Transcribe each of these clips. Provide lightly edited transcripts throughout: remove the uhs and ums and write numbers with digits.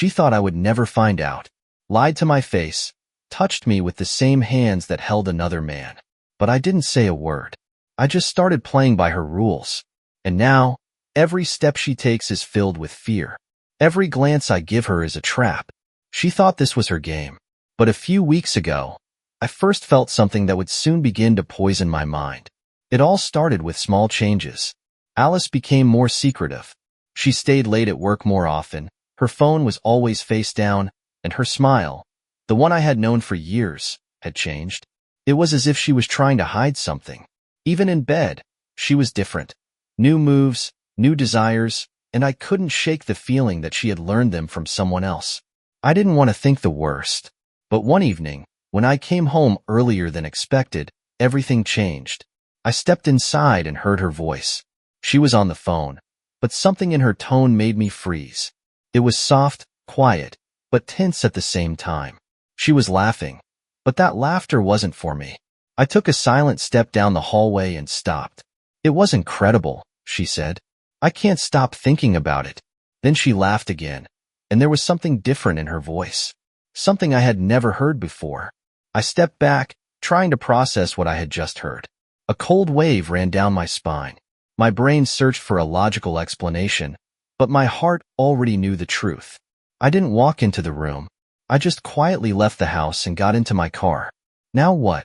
She thought I would never find out, lied to my face, touched me with the same hands that held another man. But I didn't say a word. I just started playing by her rules. And now, every step she takes is filled with fear. Every glance I give her is a trap. She thought this was her game. But a few weeks ago, I first felt something that would soon begin to poison my mind. It all started with small changes. Alice became more secretive. She stayed late at work more often. Her phone was always face down, and her smile, the one I had known for years, had changed. It was as if she was trying to hide something. Even in bed, she was different. New moves, new desires, and I couldn't shake the feeling that she had learned them from someone else. I didn't want to think the worst. But one evening, when I came home earlier than expected, everything changed. I stepped inside and heard her voice. She was on the phone, but something in her tone made me freeze. It was soft, quiet, but tense at the same time. She was laughing, but that laughter wasn't for me. I took a silent step down the hallway and stopped. "It was incredible," she said. "I can't stop thinking about it." Then she laughed again, and there was something different in her voice. Something I had never heard before. I stepped back, trying to process what I had just heard. A cold wave ran down my spine. My brain searched for a logical explanation, but my heart already knew the truth. I didn't walk into the room. I just quietly left the house and got into my car. Now what?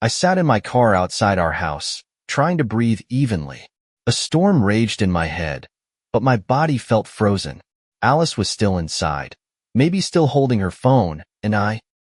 I sat in my car outside our house, trying to breathe evenly. A storm raged in my head, but my body felt frozen. Alice was still inside, maybe still holding her phone, and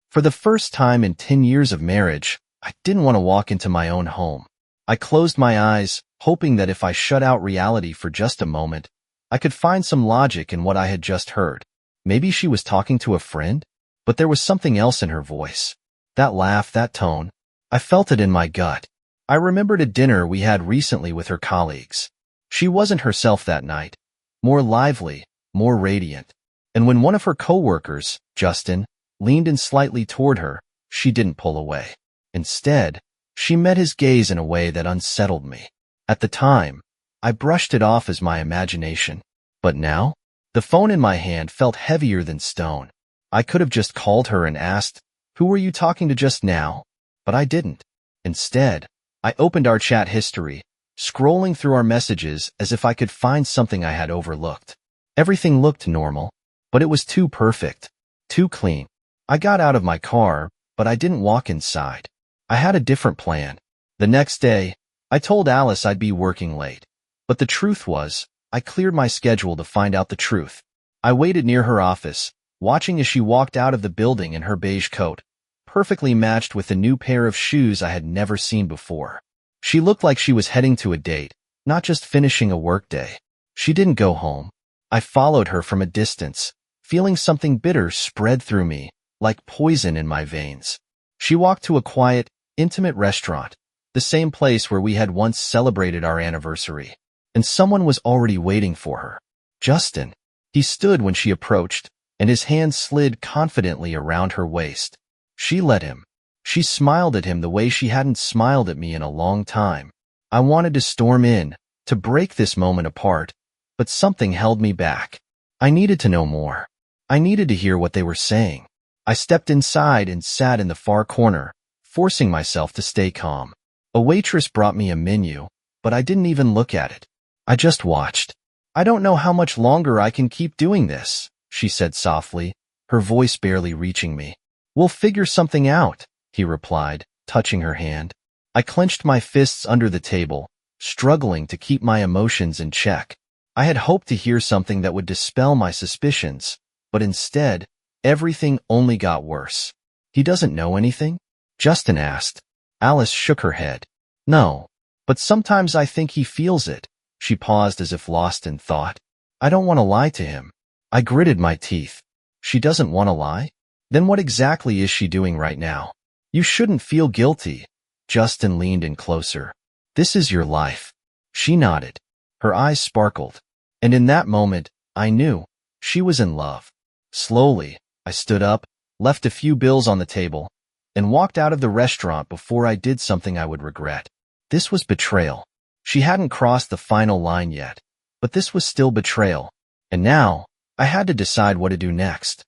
for the first time in 10 years of marriage, I didn't want to walk into my own home. I closed my eyes, hoping that if I shut out reality for just a moment, I could find some logic in what I had just heard. Maybe she was talking to a friend? But there was something else in her voice. That laugh, that tone. I felt it in my gut. I remembered a dinner we had recently with her colleagues. She wasn't herself that night. More lively, more radiant. And when one of her coworkers, Justin, leaned in slightly toward her, she didn't pull away. Instead, she met his gaze in a way that unsettled me. At the time, I brushed it off as my imagination. But now, the phone in my hand felt heavier than stone. I could have just called her and asked, "Who were you talking to just now?" But I didn't. Instead, I opened our chat history, scrolling through our messages as if I could find something I had overlooked. Everything looked normal, but it was too perfect, too clean. I got out of my car, but I didn't walk inside. I had a different plan. The next day, I told Alice I'd be working late. But the truth was, I cleared my schedule to find out the truth. I waited near her office, watching as she walked out of the building in her beige coat, perfectly matched with the new pair of shoes I had never seen before. She looked like she was heading to a date, not just finishing a workday. She didn't go home. I followed her from a distance, feeling something bitter spread through me, like poison in my veins. She walked to a quiet, intimate restaurant, the same place where we had once celebrated our anniversary, and someone was already waiting for her. Justin. He stood when she approached, and his hand slid confidently around her waist. She let him. She smiled at him the way she hadn't smiled at me in a long time. I wanted to storm in, to break this moment apart, but something held me back. I needed to know more. I needed to hear what they were saying. I stepped inside and sat in the far corner, forcing myself to stay calm. A waitress brought me a menu, but I didn't even look at it. I just watched. "I don't know how much longer I can keep doing this," she said softly, her voice barely reaching me. "We'll figure something out," he replied, touching her hand. I clenched my fists under the table, struggling to keep my emotions in check. I had hoped to hear something that would dispel my suspicions, but instead, everything only got worse. "He doesn't know anything?" Justin asked. Alice shook her head. "No, but sometimes I think he feels it." She paused as if lost in thought. "I don't want to lie to him." I gritted my teeth. She doesn't want to lie? Then what exactly is she doing right now? "You shouldn't feel guilty." Justin leaned in closer. "This is your life." She nodded. Her eyes sparkled. And in that moment, I knew she was in love. Slowly, I stood up, left a few bills on the table, and walked out of the restaurant before I did something I would regret. This was betrayal. She hadn't crossed the final line yet, but this was still betrayal. And now, I had to decide what to do next.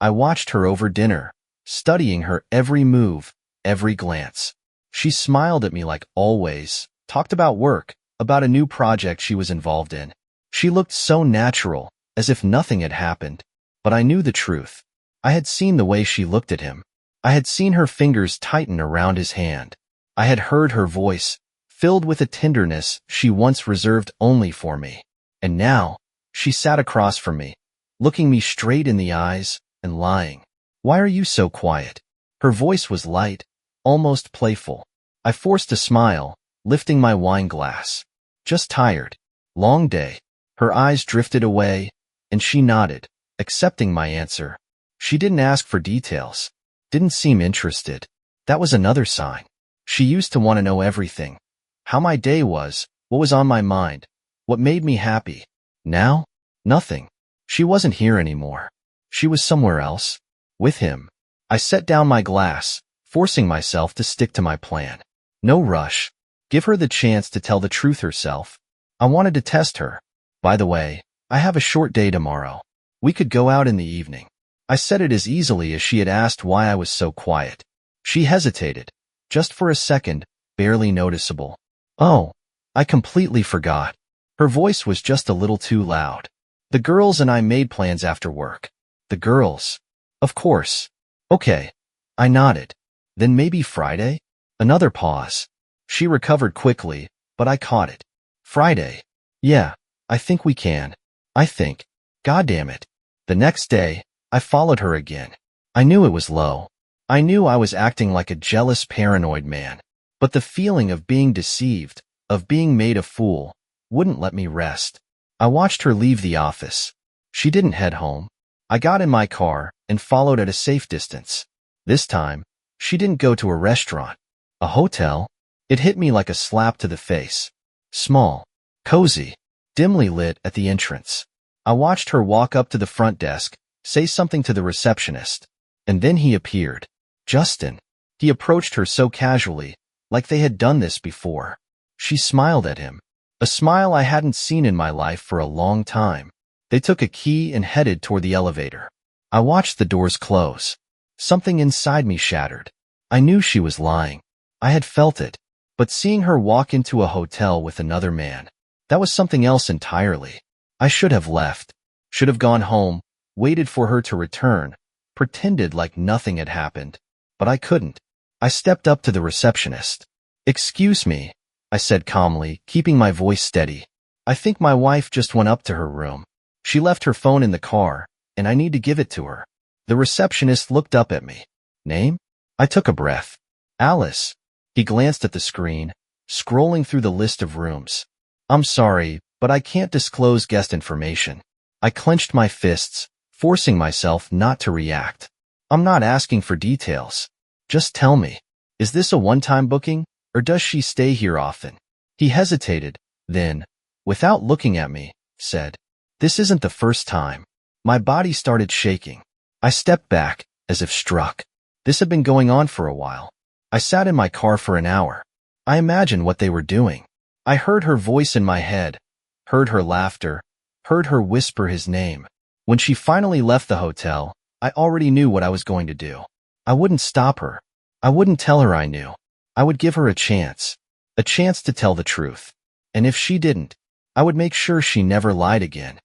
I watched her over dinner, studying her every move, every glance. She smiled at me like always, talked about work, about a new project she was involved in. She looked so natural, as if nothing had happened. But I knew the truth. I had seen the way she looked at him. I had seen her fingers tighten around his hand. I had heard her voice, filled with a tenderness she once reserved only for me. And now, she sat across from me, looking me straight in the eyes and lying. "Why are you so quiet?" Her voice was light, almost playful. I forced a smile, lifting my wine glass. "Just tired. Long day." Her eyes drifted away, and she nodded, accepting my answer. She didn't ask for details, didn't seem interested. That was another sign. She used to want to know everything. How my day was, what was on my mind, what made me happy. Now, nothing. She wasn't here anymore. She was somewhere else. With him. I set down my glass, forcing myself to stick to my plan. No rush. Give her the chance to tell the truth herself. I wanted to test her. "By the way, I have a short day tomorrow. We could go out in the evening." I said it as easily as she had asked why I was so quiet. She hesitated, just for a second, barely noticeable. "Oh, I completely forgot." Her voice was just a little too loud. "The girls and I made plans after work." "The girls?" "Of course." "Okay." I nodded. "Then maybe Friday?" Another pause. She recovered quickly, but I caught it. "Friday? Yeah, I think we can. I think. God damn it." The next day, I followed her again. I knew it was low. I knew I was acting like a jealous, paranoid man. But the feeling of being deceived, of being made a fool, wouldn't let me rest. I watched her leave the office. She didn't head home. I got in my car and followed at a safe distance. This time, she didn't go to a restaurant. A hotel? It hit me like a slap to the face. Small, cozy, dimly lit at the entrance. I watched her walk up to the front desk, say something to the receptionist, and then he appeared. Justin. He approached her so casually, like they had done this before. She smiled at him, a smile I hadn't seen in my life for a long time. They took a key and headed toward the elevator. I watched the doors close. Something inside me shattered. I knew she was lying. I had felt it. But seeing her walk into a hotel with another man, that was something else entirely. I should have left. Should have gone home, waited for her to return, pretended like nothing had happened. But I couldn't. I stepped up to the receptionist. "Excuse me," I said calmly, keeping my voice steady. "I think my wife just went up to her room. She left her phone in the car, and I need to give it to her." The receptionist looked up at me. "Name?" I took a breath. "Alice." He glanced at the screen, scrolling through the list of rooms. "I'm sorry, but I can't disclose guest information." I clenched my fists, forcing myself not to react. "I'm not asking for details. Just tell me, is this a one-time booking, or does she stay here often?" He hesitated, then, without looking at me, said, "This isn't the first time." My body started shaking. I stepped back, as if struck. This had been going on for a while. I sat in my car for an hour. I imagined what they were doing. I heard her voice in my head, heard her laughter, heard her whisper his name. When she finally left the hotel, I already knew what I was going to do. I wouldn't stop her. I wouldn't tell her I knew. I would give her a chance to tell the truth. And if she didn't, I would make sure she never lied again.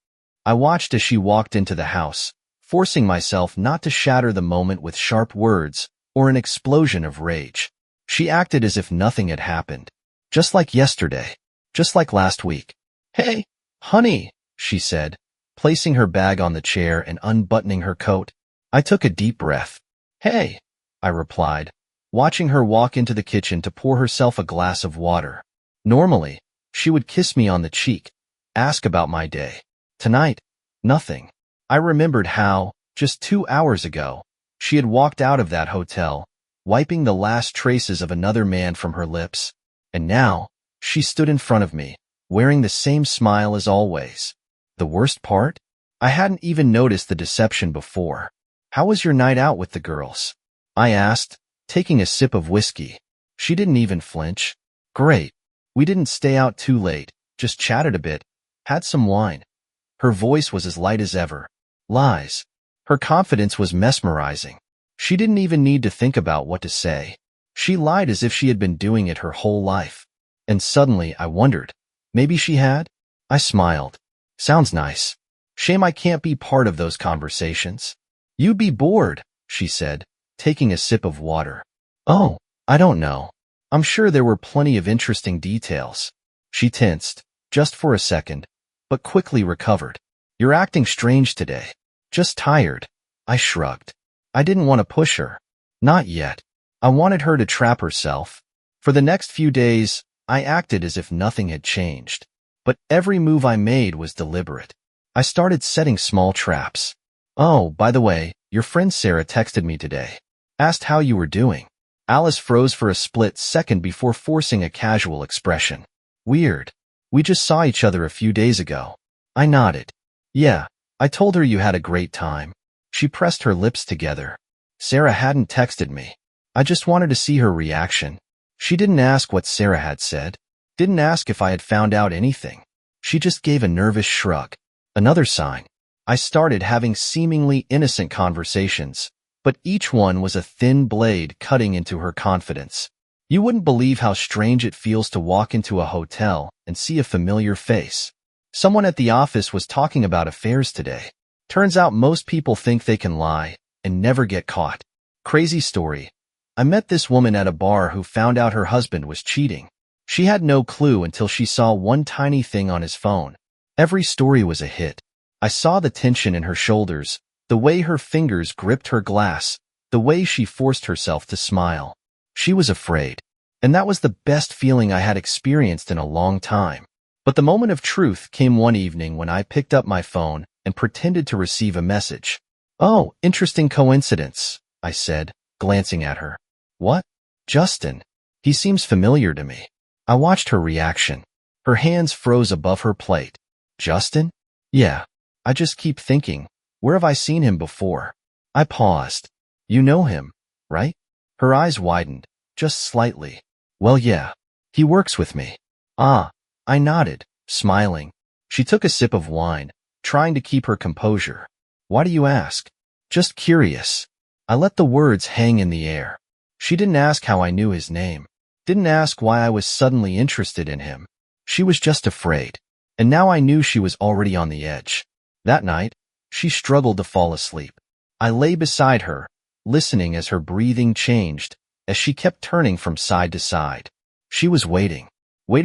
I watched as she walked into the house, forcing myself not to shatter the moment with sharp words or an explosion of rage. She acted as if nothing had happened. Just like yesterday. Just like last week. "Hey, honey," she said, placing her bag on the chair and unbuttoning her coat. I took a deep breath. "Hey," I replied, watching her walk into the kitchen to pour herself a glass of water. Normally, she would kiss me on the cheek, ask about my day. Tonight, nothing. I remembered how, just 2 hours ago, she had walked out of that hotel, wiping the last traces of another man from her lips. And now, she stood in front of me, wearing the same smile as always. The worst part? I hadn't even noticed the deception before. "How was your night out with the girls?" I asked, taking a sip of whiskey. She didn't even flinch. "Great. We didn't stay out too late, just chatted a bit, had some wine." Her voice was as light as ever. Lies. Her confidence was mesmerizing. She didn't even need to think about what to say. She lied as if she had been doing it her whole life. And suddenly I wondered, maybe she had? I smiled. Sounds nice. Shame I can't be part of those conversations. You'd be bored, she said, taking a sip of water. Oh, I don't know. I'm sure there were plenty of interesting details. She tensed, just for a second, but quickly recovered. You're acting strange today. Just tired. I shrugged. I didn't want to push her. Not yet. I wanted her to trap herself. For the next few days, I acted as if nothing had changed. But every move I made was deliberate. I started setting small traps. Oh, by the way, your friend Sarah texted me today. Asked how you were doing. Alice froze for a split second before forcing a casual expression. Weird. We just saw each other a few days ago. I nodded. Yeah, I told her you had a great time. She pressed her lips together. Sarah hadn't texted me. I just wanted to see her reaction. She didn't ask what Sarah had said. Didn't ask if I had found out anything. She just gave a nervous shrug. Another sign. I started having seemingly innocent conversations, but each one was a thin blade cutting into her confidence. You wouldn't believe how strange it feels to walk into a hotel and see a familiar face. Someone at the office was talking about affairs today. Turns out most people think they can lie and never get caught. Crazy story. I met this woman at a bar who found out her husband was cheating. She had no clue until she saw one tiny thing on his phone. Every story was a hit. I saw the tension in her shoulders, the way her fingers gripped her glass, the way she forced herself to smile. She was afraid. And that was the best feeling I had experienced in a long time. But the moment of truth came one evening when I picked up my phone and pretended to receive a message. Oh, interesting coincidence, I said, glancing at her. What? Justin. He seems familiar to me. I watched her reaction. Her hands froze above her plate. Justin? Yeah. I just keep thinking, where have I seen him before? I paused. You know him, right? Her eyes widened, just slightly. Well, yeah. He works with me. Ah. I nodded, smiling. She took a sip of wine, trying to keep her composure. Why do you ask? Just curious. I let the words hang in the air. She didn't ask how I knew his name. Didn't ask why I was suddenly interested in him. She was just afraid. And now I knew she was already on the edge. That night, she struggled to fall asleep. I lay beside her, listening as her breathing changed, as she kept turning from side to side. She was waiting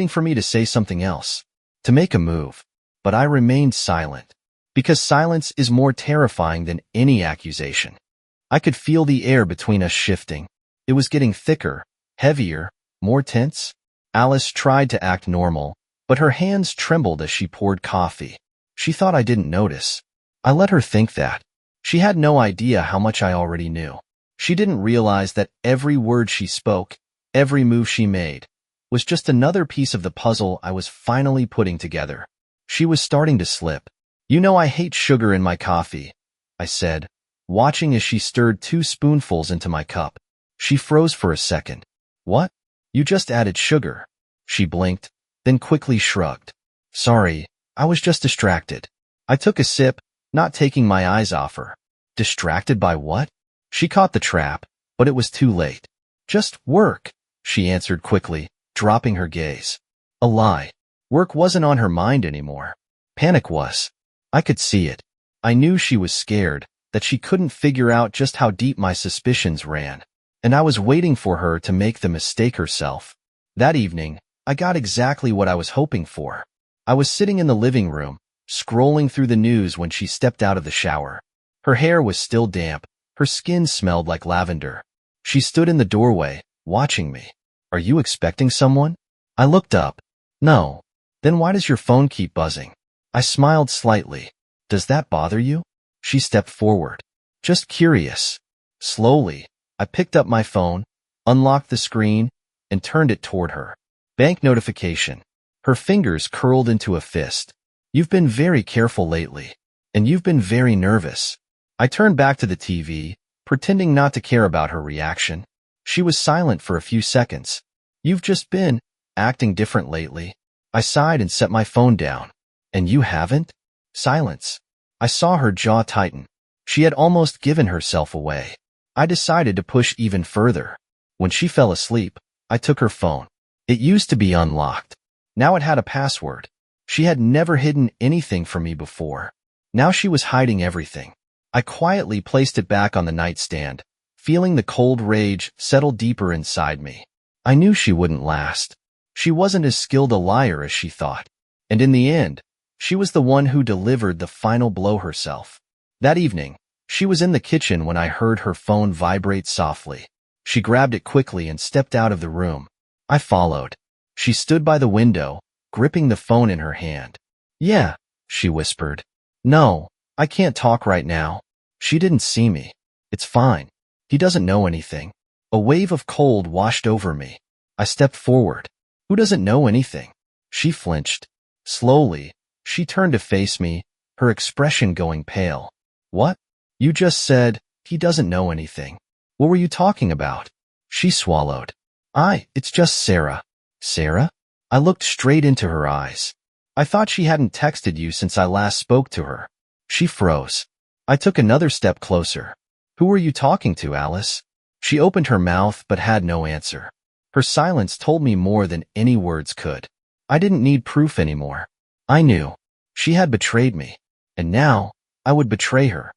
for me to say something else, to make a move. But I remained silent, because silence is more terrifying than any accusation. I could feel the air between us shifting. It was getting thicker, heavier, more tense. Alice tried to act normal, but her hands trembled as she poured coffee. She thought I didn't notice. I let her think that. She had no idea how much I already knew. She didn't realize that every word she spoke, every move she made, was just another piece of the puzzle I was finally putting together. She was starting to slip. You know I hate sugar in my coffee, I said, watching as she stirred 2 spoonfuls into my cup. She froze for a second. What? You just added sugar. She blinked, then quickly shrugged. Sorry, I was just distracted. I took a sip, not taking my eyes off her. Distracted by what? She caught the trap, but it was too late. Just work, she answered quickly, dropping her gaze. A lie. Work wasn't on her mind anymore. Panic was. I could see it. I knew she was scared, that she couldn't figure out just how deep my suspicions ran. And I was waiting for her to make the mistake herself. That evening, I got exactly what I was hoping for. I was sitting in the living room, scrolling through the news when she stepped out of the shower. Her hair was still damp, her skin smelled like lavender. She stood in the doorway, watching me. Are you expecting someone? I looked up. No. Then why does your phone keep buzzing? I smiled slightly. Does that bother you? She stepped forward. Just curious. Slowly, I picked up my phone, unlocked the screen, and turned it toward her. Bank notification. Her fingers curled into a fist. You've been very careful lately, and you've been very nervous. I turned back to the TV, pretending not to care about her reaction. She was silent for a few seconds. You've just been acting different lately. I sighed and set my phone down. And you haven't? Silence. I saw her jaw tighten. She had almost given herself away. I decided to push even further. When she fell asleep, I took her phone. It used to be unlocked. Now it had a password. She had never hidden anything from me before. Now she was hiding everything. I quietly placed it back on the nightstand, feeling the cold rage settle deeper inside me. I knew she wouldn't last. She wasn't as skilled a liar as she thought. And in the end, she was the one who delivered the final blow herself. That evening, she was in the kitchen when I heard her phone vibrate softly. She grabbed it quickly and stepped out of the room. I followed. She stood by the window, gripping the phone in her hand. "Yeah," she whispered. "No, I can't talk right now." She didn't see me. "It's fine. He doesn't know anything." A wave of cold washed over me. I stepped forward. "Who doesn't know anything?" She flinched. Slowly, she turned to face me, her expression going pale. "What? You just said, he doesn't know anything. What were you talking about?" She swallowed. It's just Sarah." "Sarah?" I looked straight into her eyes. "I thought she hadn't texted you since I last spoke to her." She froze. I took another step closer. "Who were you talking to, Alice?" She opened her mouth but had no answer. Her silence told me more than any words could. I didn't need proof anymore. I knew. She had betrayed me. And now, I would betray her.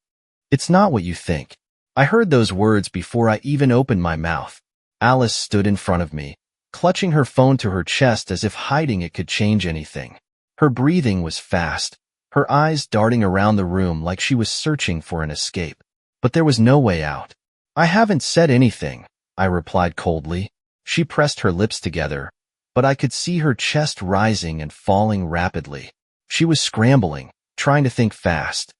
"It's not what you think." I heard those words before I even opened my mouth. Alice stood in front of me, clutching her phone to her chest as if hiding it could change anything. Her breathing was fast, her eyes darting around the room like she was searching for an escape. But there was no way out. "I haven't said anything," I replied coldly. She pressed her lips together, but I could see her chest rising and falling rapidly. She was scrambling, trying to think fast.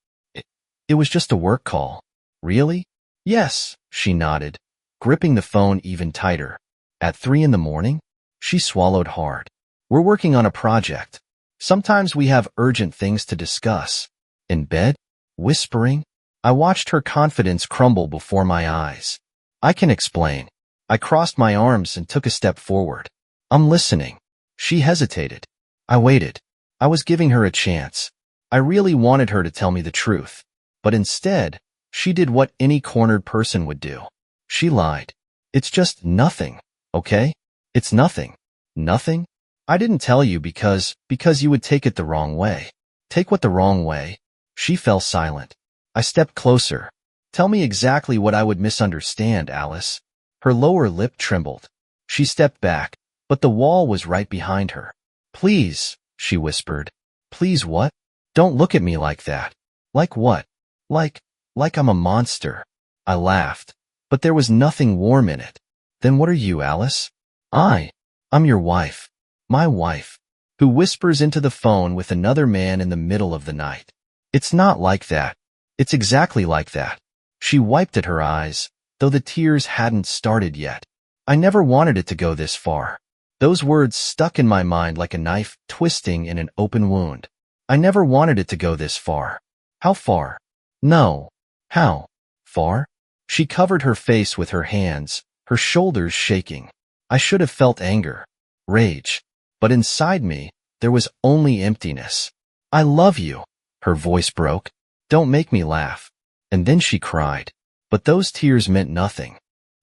It was just a work call." "Really?" "Yes," she nodded, gripping the phone even tighter. "At 3 in the morning?" She swallowed hard. "We're working on a project. Sometimes we have urgent things to discuss." "In bed?" Whispering. I watched her confidence crumble before my eyes. "I can explain." I crossed my arms and took a step forward. "I'm listening." She hesitated. I waited. I was giving her a chance. I really wanted her to tell me the truth. But instead, she did what any cornered person would do. She lied. "It's just nothing, okay? It's nothing." "Nothing?" "I didn't tell you because you would take it the wrong way." "Take what the wrong way?" She fell silent. I stepped closer. "Tell me exactly what I would misunderstand, Alice." Her lower lip trembled. She stepped back, but the wall was right behind her. "Please," she whispered. "Please what?" "Don't look at me like that." "Like what?" Like I'm a monster." I laughed, but there was nothing warm in it. "Then what are you, Alice?" I'm your wife. My wife, who whispers into the phone with another man in the middle of the night." "It's not like that." "It's exactly like that." She wiped at her eyes, though the tears hadn't started yet. "I never wanted it to go this far." Those words stuck in my mind like a knife twisting in an open wound. I never wanted it to go this far. How far? No. How far? She covered her face with her hands, her shoulders shaking. I should have felt anger, rage, but inside me, there was only emptiness. "I love you," her voice broke. "Don't make me laugh." And then she cried. But those tears meant nothing.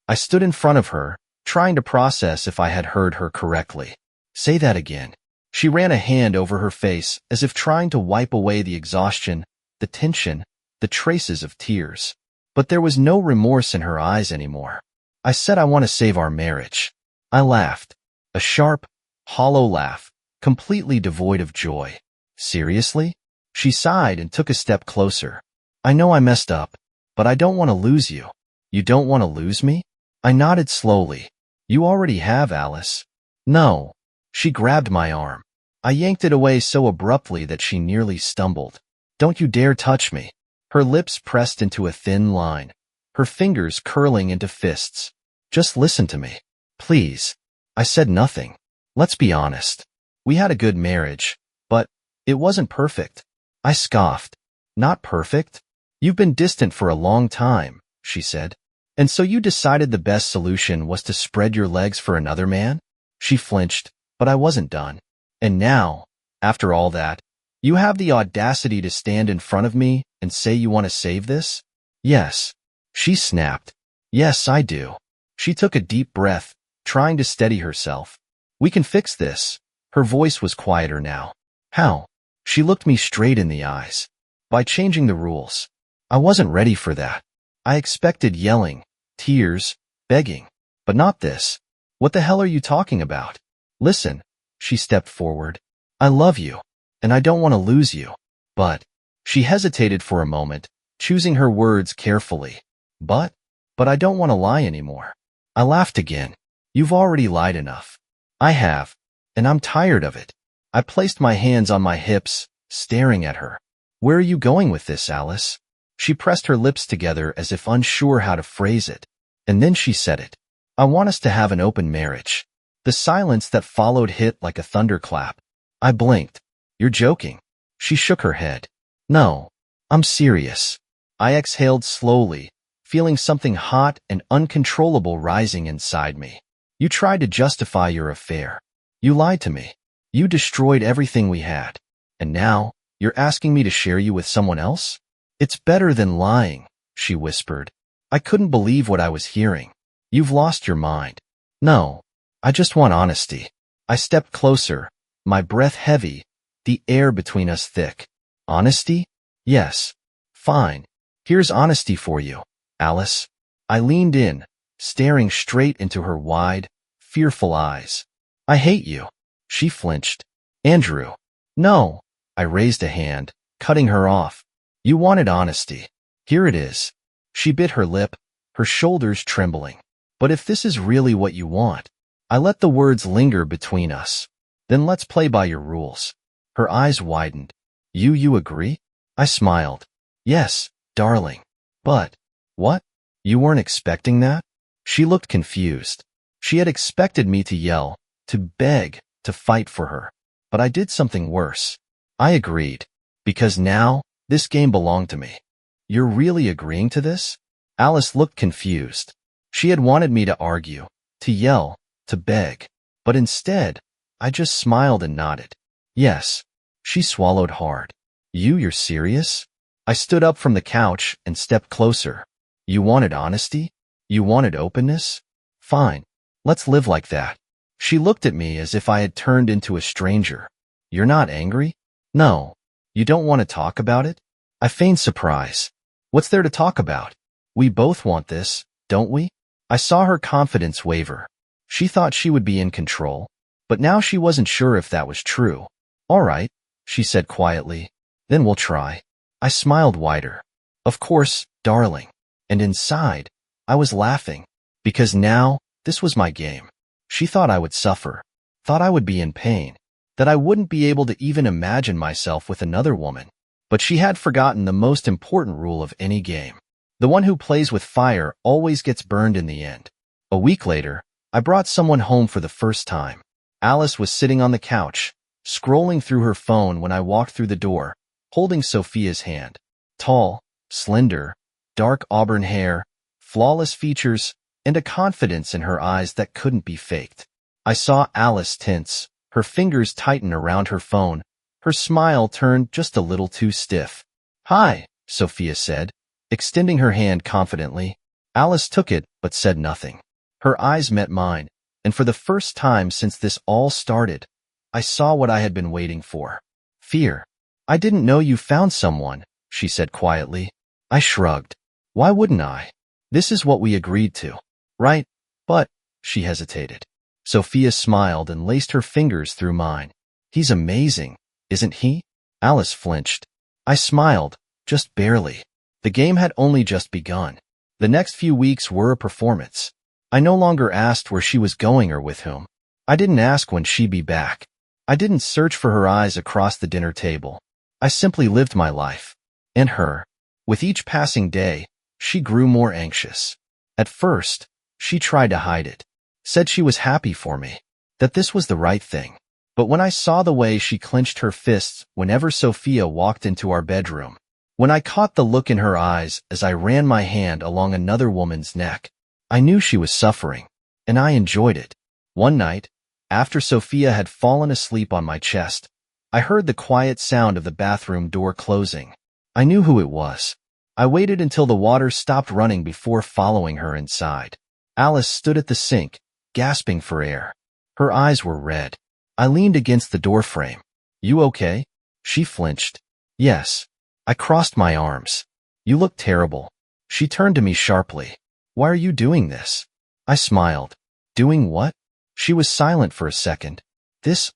I stood in front of her, trying to process if I had heard her correctly. "Say that again." She ran a hand over her face as if trying to wipe away the exhaustion, the tension, the traces of tears. But there was no remorse in her eyes anymore. "I said I want to save our marriage." I laughed. A sharp, hollow laugh, completely devoid of joy. "Seriously?" She sighed and took a step closer. "I know I messed up, but I don't want to lose you." "You don't want to lose me?" I nodded slowly. "You already have, Alice." "No." She grabbed my arm. I yanked it away so abruptly that she nearly stumbled. "Don't you dare touch me." Her lips pressed into a thin line, her fingers curling into fists. "Just listen to me. Please." I said nothing. "Let's be honest. We had a good marriage, but it wasn't perfect." I scoffed. "Not perfect? You've been distant for a long time," she said. "And so you decided the best solution was to spread your legs for another man?" She flinched, but I wasn't done. "And now, after all that, You have the audacity to stand in front of me and say you want to save this? Yes. She snapped. Yes, I do. She took a deep breath, trying to steady herself. We can fix this. Her voice was quieter now. How? She looked me straight in the eyes. By changing the rules. I wasn't ready for that. I expected yelling, tears, begging. But not this. What the hell are you talking about? Listen, she stepped forward. I love you, and I don't want to lose you. But, she hesitated for a moment, choosing her words carefully. But I don't want to lie anymore. I laughed again. You've already lied enough. I have, and I'm tired of it. I placed my hands on my hips, staring at her. Where are you going with this, Alice? She pressed her lips together as if unsure how to phrase it. And then she said it. I want us to have an open marriage. The silence that followed hit like a thunderclap. I blinked. You're joking. She shook her head. No, I'm serious. I exhaled slowly, feeling something hot and uncontrollable rising inside me. You tried to justify your affair. You lied to me. You destroyed everything we had. And now, you're asking me to share you with someone else? It's better than lying, she whispered. I couldn't believe what I was hearing. You've lost your mind. No, I just want honesty. I stepped closer, my breath heavy, the air between us thick. Honesty? Yes. Fine. Here's honesty for you, Alice. I leaned in, staring straight into her wide, fearful eyes. I hate you. She flinched. Andrew. No. I raised a hand, cutting her off. You wanted honesty. Here it is. She bit her lip, her shoulders trembling. But if this is really what you want, I let the words linger between us. Then let's play by your rules. Her eyes widened. You agree? I smiled. Yes, darling. But, what? You weren't expecting that? She looked confused. She had expected me to yell, to beg, to fight for her. But I did something worse. I agreed. Because now, this game belonged to me. You're really agreeing to this? Alice looked confused. She had wanted me to argue, to yell, to beg. But instead, I just smiled and nodded. Yes. She swallowed hard. You're serious? I stood up from the couch and stepped closer. You wanted honesty? You wanted openness? Fine. Let's live like that. She looked at me as if I had turned into a stranger. You're not angry? No. You don't want to talk about it? I feigned surprise. What's there to talk about? We both want this, don't we? I saw her confidence waver. She thought she would be in control, but now she wasn't sure if that was true. All right, she said quietly. Then we'll try. I smiled wider. Of course, darling. And inside, I was laughing. Because now, this was my game. She thought I would suffer. Thought I would be in pain. That I wouldn't be able to even imagine myself with another woman. But she had forgotten the most important rule of any game. The one who plays with fire always gets burned in the end. A week later, I brought someone home for the first time. Alice was sitting on the couch, scrolling through her phone when I walked through the door, holding Sophia's hand. Tall, slender, dark auburn hair, flawless features, and a confidence in her eyes that couldn't be faked. I saw Alice tense, her fingers tighten around her phone. Her smile turned just a little too stiff. Hi, Sophia said, extending her hand confidently. Alice took it, but said nothing. Her eyes met mine, and for the first time since this all started, I saw what I had been waiting for. Fear. I didn't know you found someone, she said quietly. I shrugged. Why wouldn't I? This is what we agreed to. Right? But, she hesitated. Sophia smiled and laced her fingers through mine. He's amazing, isn't he? Alice flinched. I smiled, just barely. The game had only just begun. The next few weeks were a performance. I no longer asked where she was going or with whom. I didn't ask when she'd be back. I didn't search for her eyes across the dinner table. I simply lived my life. And her. With each passing day, she grew more anxious. At first, she tried to hide it. Said she was happy for me. That this was the right thing. But when I saw the way she clenched her fists whenever Sophia walked into our bedroom, when I caught the look in her eyes as I ran my hand along another woman's neck, I knew she was suffering, and I enjoyed it. One night, after Sophia had fallen asleep on my chest, I heard the quiet sound of the bathroom door closing. I knew who it was. I waited until the water stopped running before following her inside. Alice stood at the sink, gasping for air. Her eyes were red. I leaned against the doorframe. "You okay?" She flinched. "Yes." I crossed my arms. "You look terrible." She turned to me sharply. "Why are you doing this?" I smiled. "Doing what?" She was silent for a second.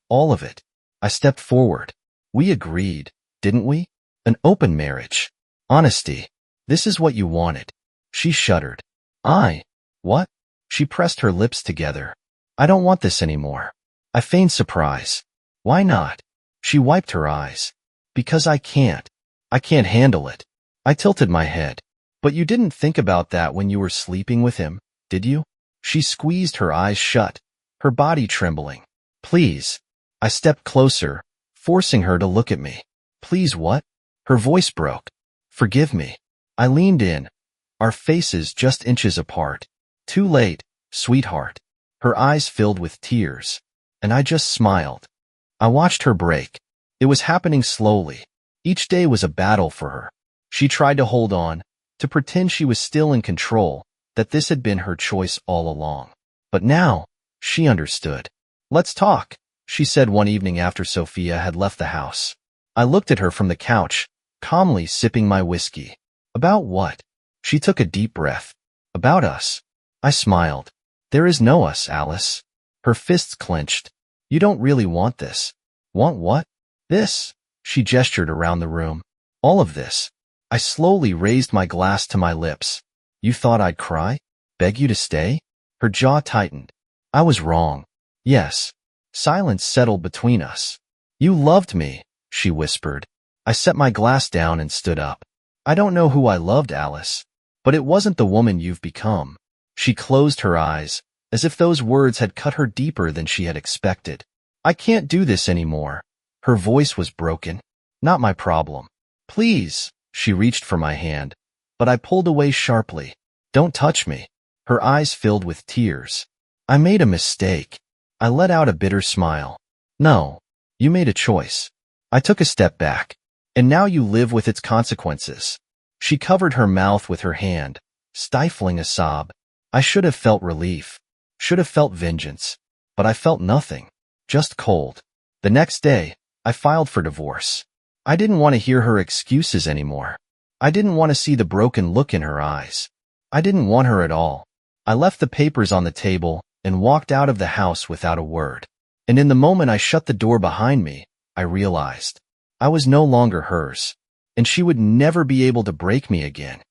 All of it." I stepped forward. "We agreed, didn't we? An open marriage. Honesty. This is what you wanted." She shuddered. What?" She pressed her lips together. "I don't want this anymore." I feigned surprise. "Why not?" She wiped her eyes. "Because I can't. I can't handle it." I tilted my head. "But you didn't think about that when you were sleeping with him, did you?" She squeezed her eyes shut, her body trembling. "Please." I stepped closer, forcing her to look at me. "Please what?" Her voice broke. "Forgive me." I leaned in, our faces just inches apart. "Too late, sweetheart." Her eyes filled with tears, and I just smiled. I watched her break. It was happening slowly. Each day was a battle for her. She tried to hold on, to pretend she was still in control, that this had been her choice all along. But now, she understood. "Let's talk," she said one evening after Sophia had left the house. I looked at her from the couch, calmly sipping my whiskey. "About what?" She took a deep breath. "About us." I smiled. "There is no us, Alice." Her fists clenched. "You don't really want this." "Want what?" "This." She gestured around the room. "All of this." I slowly raised my glass to my lips. "You thought I'd cry? Beg you to stay?" Her jaw tightened. I was wrong. "Yes." Silence settled between us. "You loved me," she whispered. I set my glass down and stood up. "I don't know who I loved, Alice, but it wasn't the woman you've become." She closed her eyes, as if those words had cut her deeper than she had expected. "I can't do this anymore." Her voice was broken. "Not my problem." "Please." She reached for my hand, but I pulled away sharply. "Don't touch me." Her eyes filled with tears. "I made a mistake." I let out a bitter smile. "No, you made a choice." I took a step back. "And now you live with its consequences." She covered her mouth with her hand, stifling a sob. I should have felt relief, should have felt vengeance, but I felt nothing, just cold. The next day, I filed for divorce. I didn't want to hear her excuses anymore. I didn't want to see the broken look in her eyes. I didn't want her at all. I left the papers on the table and walked out of the house without a word. And in the moment I shut the door behind me, I realized I was no longer hers, and she would never be able to break me again.